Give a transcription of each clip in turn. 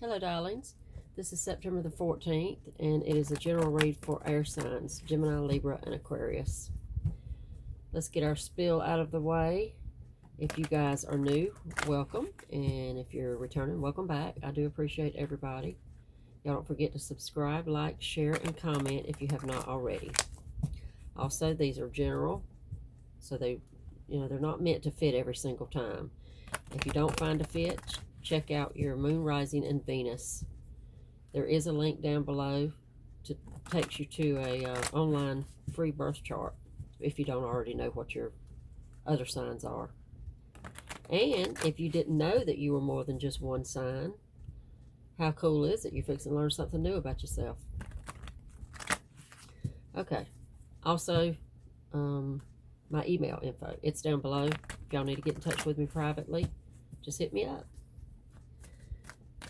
Hello, darlings. This is September the 14th, and it is a general read for air signs, Gemini, Libra, and Aquarius. Let's get our spiel out of the way. If you guys are new, welcome. And if you're returning, welcome back. I do appreciate everybody. Y'all don't forget to subscribe, like, share, and comment if you have not already. Also, these are general, so they're not meant to fit every single time. If you don't find a fit, check out your moon, rising, and Venus. There is a link down below to takes you to a online free birth chart if you don't already know what your other signs are. And if you didn't know that you were more than just one sign, how cool is it? You're fixing to learn something new about yourself. Okay. Also, my email info, it's down below. If y'all need to get in touch with me privately, just hit me up.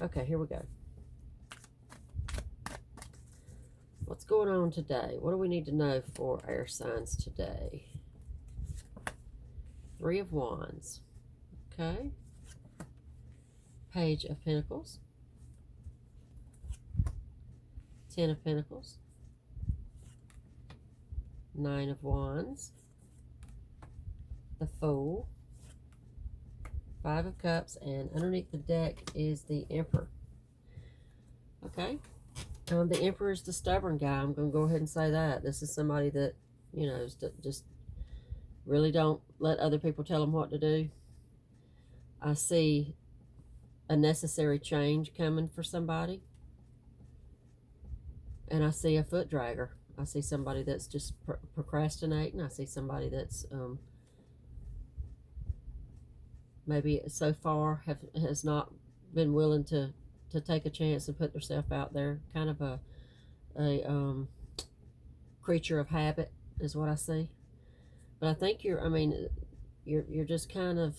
Okay, here we go. What's going on today? What do we need to know for air signs today? Three of Wands. Okay. Page of Pentacles. 10 of Pentacles. 9 of Wands. The Fool. 5 of Cups, and underneath the deck is the Emperor. Okay. The Emperor is the stubborn guy. I'm going to go ahead and say that. This is somebody that, just really don't let other people tell them what to do. I see a necessary change coming for somebody. And I see a foot dragger. I see somebody that's just procrastinating. I see somebody that's maybe so far has not been willing to take a chance and put themselves out there. Kind of a creature of habit is what I see. But I think you're just kind of,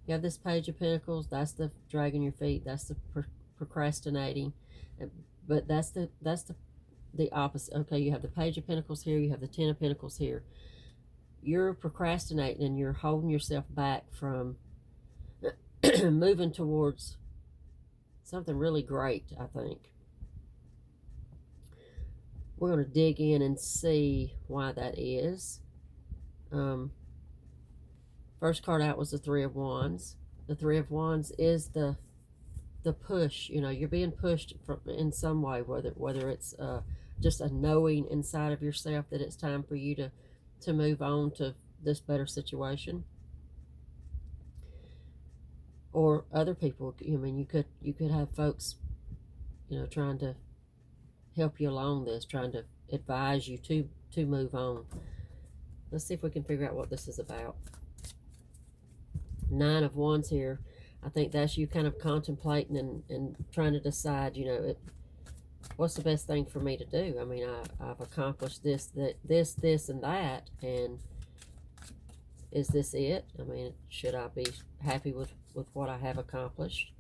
you have this Page of Pentacles. That's the dragging your feet. That's the procrastinating. But that's the opposite. Okay, you have the Page of Pentacles here. You have the 10 of Pentacles here. You're procrastinating and you're holding yourself back from moving towards something really great, I think. We're going to dig in and see why that is. First card out was the Three of Wands. The Three of Wands is the push. You're being pushed in some way, whether it's just a knowing inside of yourself that it's time for you to move on to this better situation, or other people. You could have folks, trying to help you along this, trying to advise you to move on. Let's see if we can figure out what this is about. 9 of Wands here. I think that's you kind of contemplating and trying to decide, what's the best thing for me to do? I've accomplished this, and that, and is this it? Should I be happy with what I have accomplished?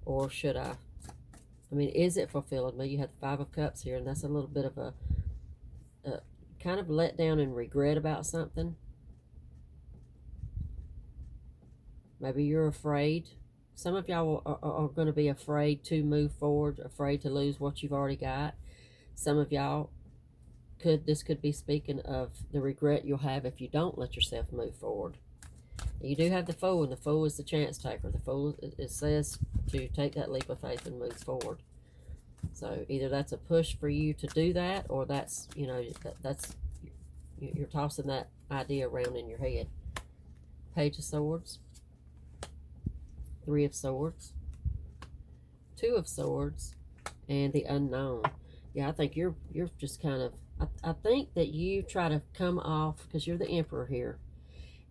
Or should I, is it fulfilling me? You have the 5 of Cups here, and that's a little bit of a kind of let down and regret about something. Maybe you're afraid. Some of y'all are going to be afraid to move forward, afraid to lose what you've already got. Some of y'all this could be speaking of the regret you'll have if you don't let yourself move forward. You do have the Fool, and the Fool is the chance taker. The Fool, it says to take that leap of faith and move forward. So either that's a push for you to do that, or that's, that's you're tossing that idea around in your head. Page of Swords. 3 of Swords, 2 of Swords, and the Unknown. Yeah, I think you're just kind of, I think that you try to come off, because you're the Emperor here,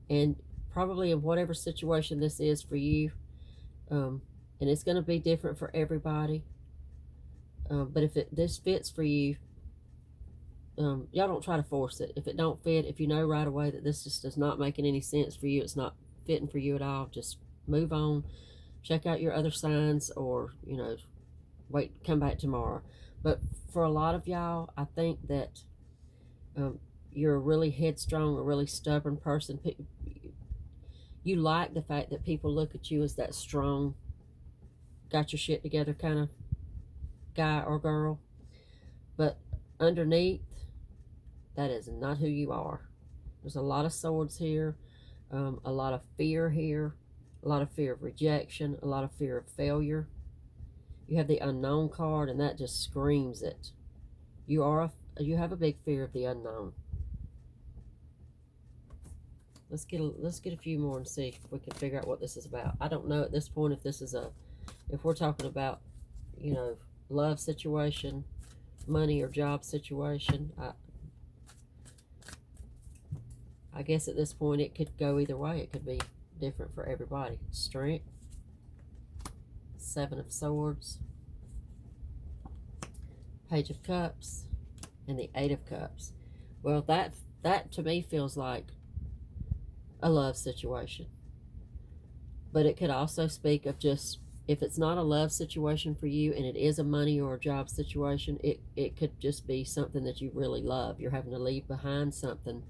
and probably in whatever situation this is for you, and it's going to be different for everybody, but if this fits for you, y'all don't try to force it. If it don't fit, if you know right away that this just does not making any sense for you, it's not fitting for you at all, just move on. Check out your other signs, or wait, come back tomorrow. But for a lot of y'all, I think that you're a really headstrong, a really stubborn person. You like the fact that people look at you as that strong got your shit together kind of guy or girl. But underneath, that is not who you are. There's a lot of swords here, a lot of fear here, a lot of fear of rejection, a lot of fear of failure. You have the unknown card, and that just screams it. You have a big fear of the unknown. Let's get a few more and see if we can figure out what this is about. I don't know at this point if we're talking about, love situation, money or job situation. I guess at this point it could go either way. It could be different for everybody. Strength, Seven of Swords, Page of Cups, and the Eight of Cups. Well, that to me feels like a love situation. But it could also speak of just, if it's not a love situation for you and it is a money or a job situation, it could just be something that you really love. You're having to leave behind something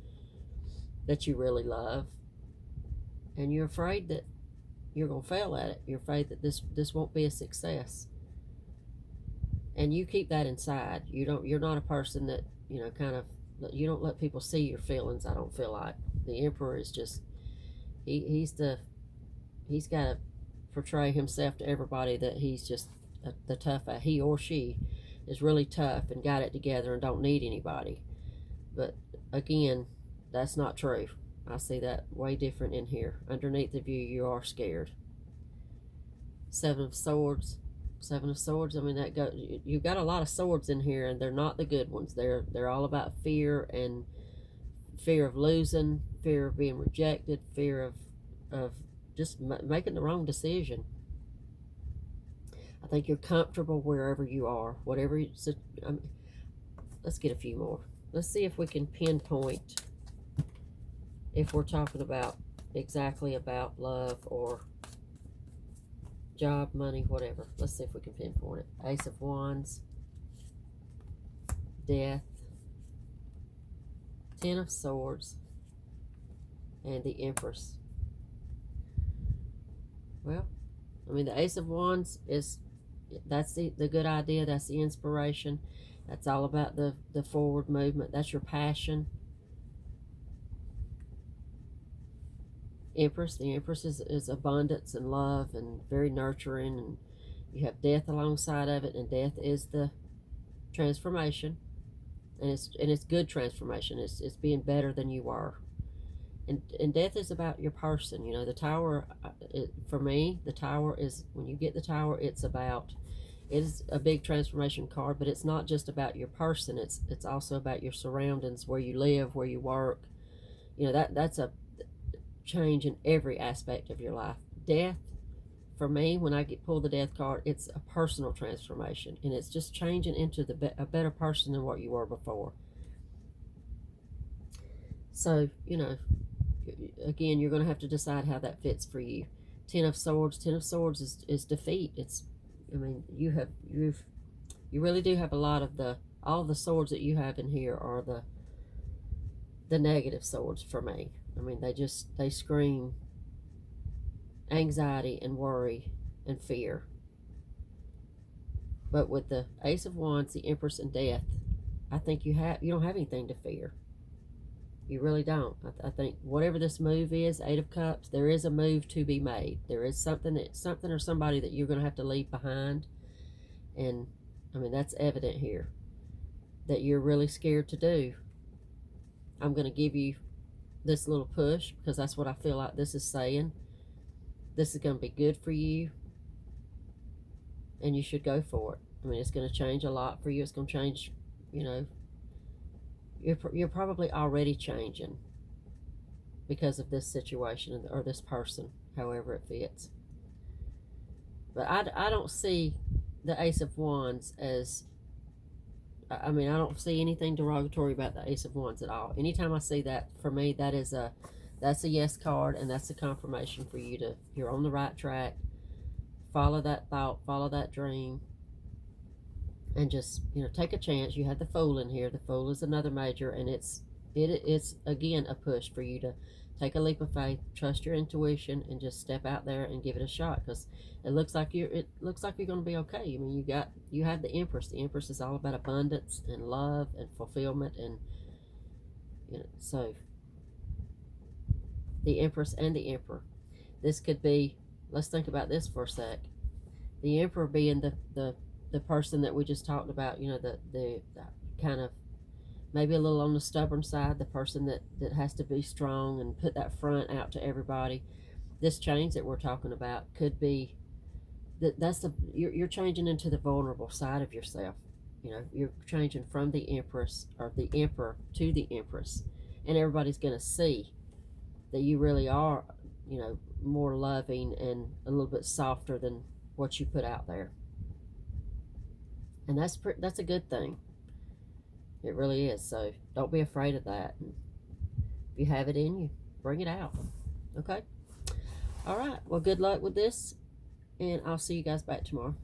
that you really love, and you're afraid that you're going to fail at it. You're afraid that this won't be a success. And you keep that inside. You're not a person that, you don't let people see your feelings. I don't feel like the Emperor is just, he's got to portray himself to everybody that he's just the tough. He or she is really tough and got it together and don't need anybody. But again, that's not true. I see that way different in here. Underneath of you, you are scared. Seven of Swords. Seven of Swords. I mean, you've got a lot of swords in here, and they're not the good ones. They're all about fear, and fear of losing, fear of being rejected, fear of just making the wrong decision. I think you're comfortable wherever you are, whatever. Let's get a few more. Let's see if we can pinpoint if we're talking about exactly about love or job, money, whatever. Let's see if we can pinpoint it. Ace of Wands, Death, Ten of Swords, and the Empress. Well, I mean, the Ace of Wands that's the good idea. That's the inspiration. That's all about the forward movement. That's your passion. Empress. The Empress is abundance and love and very nurturing, and you have death alongside of it, and death is the transformation, and it's good transformation. It's being better than you were, and death is about your person. The Tower. For me, the Tower is, when you get the Tower, it is a big transformation card, but it's not just about your person. It's also about your surroundings, where you live, where you work. That's a change in every aspect of your life. Death, for me, when I pull the Death card, it's a personal transformation, and it's just changing into a better person than what you were before. So, again, you're going to have to decide how that fits for you. Ten of Swords. Ten of Swords is defeat. You really do have a lot of all the swords that you have in here are the negative swords for me. I mean, they scream anxiety and worry and fear. But with the Ace of Wands, the Empress, and Death, I think you don't have anything to fear. You really don't. I think whatever this move is, Eight of Cups, there is a move to be made. There is something or somebody that you're going to have to leave behind. And, I mean, that's evident here, that you're really scared to do. I'm going to give you this little push, because that's what I feel like this is saying. This is going to be good for you, and you should go for it. I mean, it's going to change a lot for you. It's going to change, you're probably already changing because of this situation or this person, however it fits. But I don't see the Ace of Wands as, I mean, I don't see anything derogatory about the Ace of Wands at all. Anytime I see that, for me, that's a yes card, and that's a confirmation for you you're on the right track. Follow that thought, follow that dream, and just, take a chance. You had the Fool in here. The Fool is another major, and it's again a push for you Take a leap of faith, trust your intuition, and just step out there and give it a shot, because it looks like you're going to be okay. I mean, you have the Empress. The Empress is all about abundance and love and fulfillment, and so the Empress and the Emperor. This could be, let's think about this for a sec. The Emperor being the person that we just talked about, the kind of maybe a little on the stubborn side, the person that has to be strong and put that front out to everybody. This change that we're talking about could be you're changing into the vulnerable side of yourself. You're changing from the Empress or the Emperor to the Empress, and everybody's going to see that you really are, more loving and a little bit softer than what you put out there. And that's a good thing. It really is. So don't be afraid of that. And if you have it in you, bring it out. Okay? All right. Well, good luck with this, and I'll see you guys back tomorrow.